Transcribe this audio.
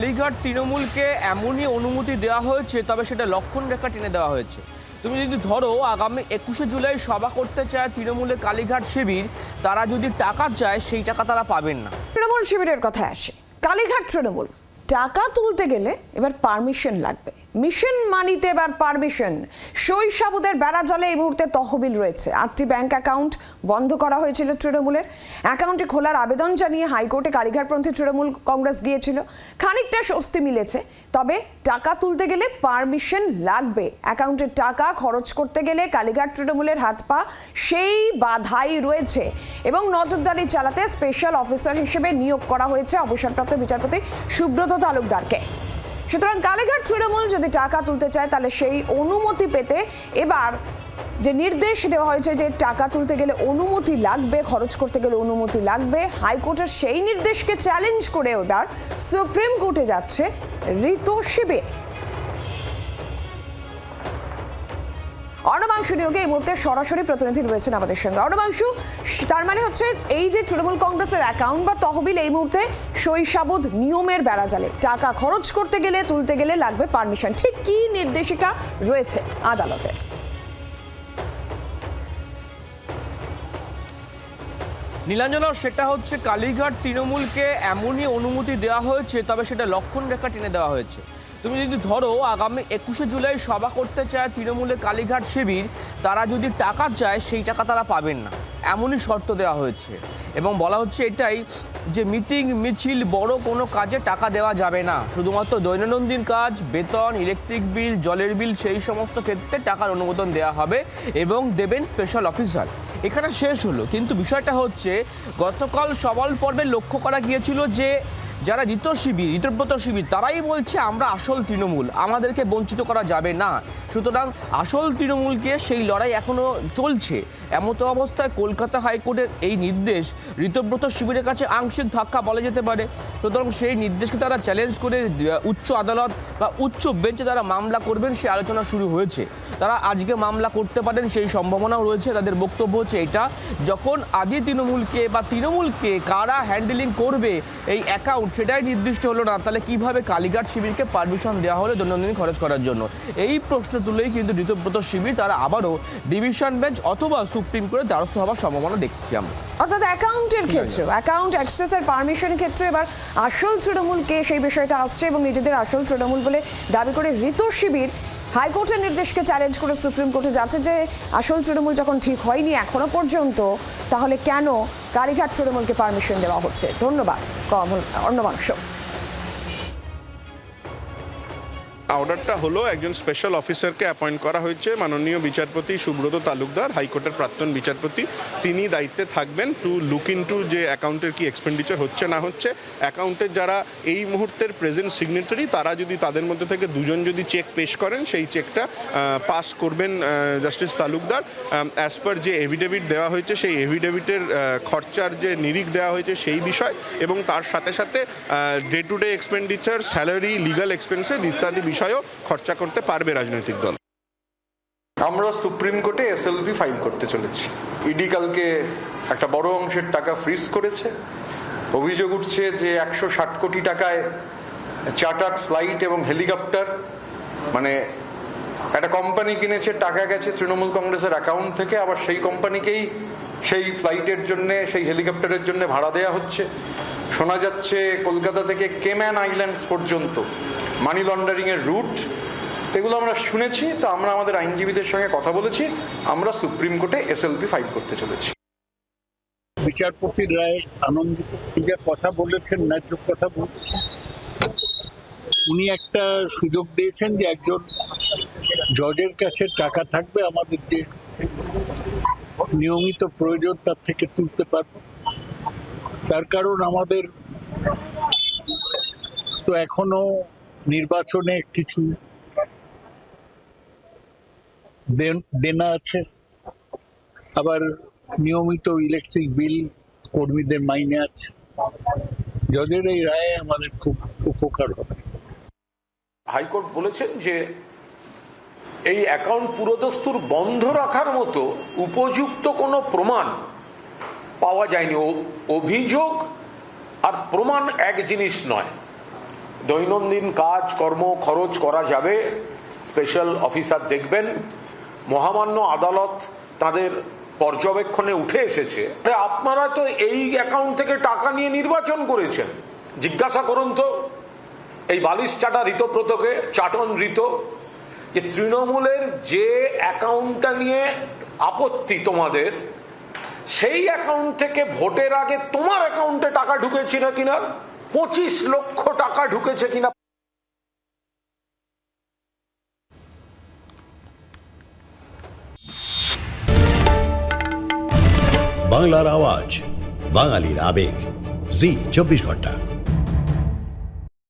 কালীঘাট তৃণমূলকে এমনই অনুমতি দেওয়া হয়েছে, তবে সেটা লক্ষণ রেখা টেনে দেওয়া হয়েছে। তুমি যদি ধরো আগামী 21শে জুলাই সভা করতে চায় তৃণমূলের কালীঘাট শিবির, তারা যদি টাকা চায় সেই টাকা তারা পাবেন না। তৃণমূল শিবিরের কথায় আসে, কালীঘাট তৃণমূল টাকা তুলতে গেলে এবার পারমিশন লাগবে। মিশন মানিতে এবার পারমিশন। শৈশবদের বেড়া জলে এই মুহূর্তে তহবিল রয়েছে। 8টি ব্যাংক অ্যাকাউন্ট বন্ধ করা হয়েছিল তৃণমূলের। অ্যাকাউন্টে খোলার আবেদন জানিয়ে হাইকোর্টে কালীঘাটপন্থী তৃণমূল কংগ্রেস গিয়েছিল। খানিকটা স্বস্তি মিলেছে, তবে টাকা তুলতে গেলে পারমিশন লাগবে। অ্যাকাউন্টে টাকা খরচ করতে গেলে কালীঘাট তৃণমূলের হাত পা সেই বাধাই রয়েছে এবং নজরদারি চালাতে স্পেশাল অফিসার হিসেবে নিয়োগ করা হয়েছে অবসরপ্রাপ্ত বিচারপতি সুব্রত তালুকদারকে। সুতরাং কালীঘাট তৃণমূল যদি টাকা তুলতে চায় তাহলে সেই অনুমতি পেতে এবার যে নির্দেশ দেওয়া হয়েছে যে টাকা তুলতে গেলে অনুমতি লাগবে, খরচ করতে গেলে অনুমতি লাগবে, হাইকোর্টের সেই নির্দেশকে চ্যালেঞ্জ করে এবার সুপ্রিম কোর্টে যাচ্ছে ঋত শিবির। অর্ণবাংশু নিয়োগে এই মুহূর্তে সরাসরি প্রতিনিধি রয়েছেন আমাদের সঙ্গে। অর্ণবাংশু, তার মানে হচ্ছে এই যে তৃণমূল কংগ্রেসের অ্যাকাউন্ট বা তহবিল এই মুহূর্তে শৈশাবদ নিয়মের বেড়াজালে, টাকা খরচ করতে গেলে তুলতে গেলে লাগবে পারমিশন। ঠিক কি নির্দেশিকা রয়েছে আদালতে? নীলাঞ্জনা, সেটা হচ্ছে কালীঘাট তৃণমূলকে এমনই অনুমতি দেওয়া হয়েছে, তবে সেটা লক্ষণ রেখা টেনে দেওয়া হয়েছে। তুমি যদি ধরো আগামী 21শে জুলাই সভা করতে চায় তৃণমূলের কালীঘাট শিবির, তারা যদি টাকা চায় সেই টাকা তারা পাবেন না, এমনই শর্ত দেওয়া হয়েছে। এবং বলা হচ্ছে এটাই যে মিটিং মিছিল বড় কোনো কাজে টাকা দেওয়া যাবে না, শুধুমাত্র দৈনন্দিন কাজ, বেতন, ইলেকট্রিক বিল, জলের বিল, সেই সমস্ত ক্ষেত্রে টাকার অনুমোদন দেওয়া হবে এবং দেবেন স্পেশাল অফিসার। এখানে শেষ হলো, কিন্তু বিষয়টা হচ্ছে গতকাল সওয়াল পর্বে লক্ষ্য করা গিয়েছিল যে যারা ঋতব্রত শিবির তারাই বলছে আমরা আসল তৃণমূল, আমাদেরকে বঞ্চিত করা যাবে না। সুতরাং আসল তৃণমূলকে সেই লড়াই এখনো চলছে। এমতো অবস্থায় কলকাতা হাইকোর্টের এই নির্দেশ ঋতব্রত শিবিরের কাছে আংশিক ধাক্কা বলা যেতে পারে। সুতরাং সেই নির্দেশকে তারা চ্যালেঞ্জ করে উচ্চ আদালত বা উচ্চ বেঞ্চে তারা মামলা করবেন, সে আলোচনা শুরু হয়েছে। তারা আজকে মামলা করতে পারেন সেই সম্ভাবনাও রয়েছে। তাদের বক্তব্য হচ্ছে এটা, যখন আদি তৃণমূলকে বা তৃণমূলকে কারা হ্যান্ডেলিং করবে এই অ্যাকাউন্ট সেটাই নির্দিষ্ট হলো না, তাহলে কিভাবে কালীঘাট শিবিরকে পারমিশন দেওয়া হলো দৈনন্দিন খরচ করার জন্য? এই প্রশ্ন তুলেই কিন্তু ঋতব্রত শিবির তারা আবারও ডিভিশন বেঞ্চ অথবা সুপ্রিম কোর্টে দ্বারস্থ হওয়ার সম্ভাবনা দেখছি আমরা। অর্থাৎ অ্যাকাউন্টের ক্ষেত্রে, অ্যাকাউন্ট অ্যাক্সেসের পারমিশনের ক্ষেত্রে এবার আসল তৃণমূলকে সেই বিষয়টা আসছে এবং নিজেদের আসল তৃণমূল বলে দাবি করে ঋত শিবির হাইকোর্টের নির্দেশকে চ্যালেঞ্জ করে সুপ্রিম কোর্টে যাচ্ছে যে আসল তৃণমূল যখন ঠিক হয়নি এখনো পর্যন্ত, তাহলে কেন কালীঘাট তৃণমূলকে পারমিশন দেওয়া হচ্ছে? ধন্যবাদ অর্ণবাংশু। অর্ডারটা হলো একজন স্পেশাল অফিসারকে অ্যাপয়েন্ট করা হয়েছে, মাননীয় বিচারপতি সুব্রত তালুকদার, হাইকোর্টের প্রাক্তন বিচারপতি। তিনি দায়িত্বে থাকবেন টু লুক ইনটু যে অ্যাকাউন্টের কি এক্সপেন্ডিচার হচ্ছে না হচ্ছে। অ্যাকাউন্টের যারা এই মুহূর্তের প্রেজেন্ট সিগনেটারি, তারা যদি তাদের মধ্যে থেকে দুজন যদি চেক পেশ করেন, সেই চেকটা পাস করবেন জাস্টিস তালুকদার। অ্যাজ পার যে এভিডেভিট দেওয়া হয়েছে, সেই এভিডেভিটের খরচার যে নিরিখ দেওয়া হয়েছে সেই বিষয়, এবং তার সাথে সাথে day to day expenditure, salary, legal expenses ইত্যাদি বিষয়েও খরচা করতে পারবে রাজনৈতিক দল। আমরা সুপ্রিম কোর্টে এসএলপি ফাইল করতে চলেছি। ইডি কালকে একটা বড় অংশের টাকা ফ্রিজ করেছে। অভিযোগ উঠছে যে 160 কোটি টাকায় চার্টার্ড ফ্লাইট এবং হেলিকপ্টার, মানে একটা কোম্পানি কিনেছে, টাকা গেছে তৃণমূল কংগ্রেসের অ্যাকাউন্ট থেকে, আবার সেই কোম্পানিকেই সেই ফ্লাইটের জন্য, সেই হেলিকপ্টারের জন্য ভাড়া দেওয়া হচ্ছে। শোনা যাচ্ছে কলকাতা থেকে কেম্যান আইল্যান্ডস পর্যন্ত মানি লন্ডারিং এর রুট, এগুলো আমরা শুনেছি। তো আমরা আমাদের আইনজীবীদের সঙ্গে কথা বলেছি, আমরা সুপ্রিম কোর্টে এসএলপি ফাইল করতে চলেছি। বিচারপতির রায় আনন্দিত, কথা বলেছেন, ন্যায্য কথা বলেছেন। উনি একটা সুযোগ দিয়েছেন যে একজন জজের কাছে টাকা থাকবে, আমাদের যে নিয়মিত প্রয়োজন তার থেকে তুলতে পারবো। তার কারণ আমাদের তো এখনো নির্বাচনে কিছু দেনা আছে, আবার নিয়মিত ইলেকট্রিক বিল, কর্মীদের মাইনে আছে। জজের এই রায়ে আমাদের খুব উপকার হবে। হাইকোর্ট বলেছেন যে এই অ্যাকাউন্ট পুরোদস্তুর বন্ধ রাখার মতো উপযুক্ত কোনো প্রমাণ পাওয়া যায়নি। অভিযোগ আর প্রমাণ এক জিনিস নয়। দৈনন্দিন কাজ কর্ম খরচ করা যাবে, স্পেশাল অফিসার দেখবেন। মহামান্য আদালত তাদের পর্যবেক্ষণে উঠে এসেছে আপনারা তো এই অ্যাকাউন্ট থেকে টাকা নিয়ে নির্বাচন করেছেন। জিজ্ঞাসা করুন তো এই বালিশ চাটা ঋতব্রতকে, চাটন ঋত, যে তৃণমূলের যে অ্যাকাউন্টটা নিয়ে আপত্তি তোমাদের, সেই অ্যাকাউন্ট থেকে ভোটের আগে তোমার অ্যাকাউন্টে টাকা ঢুকেছে না কিনা, 25 লক্ষ টাকা ঢুকেছে কিনা। বাংলার আওয়াজ, বাঙালির আবেগ, জি 24 ঘন্টা।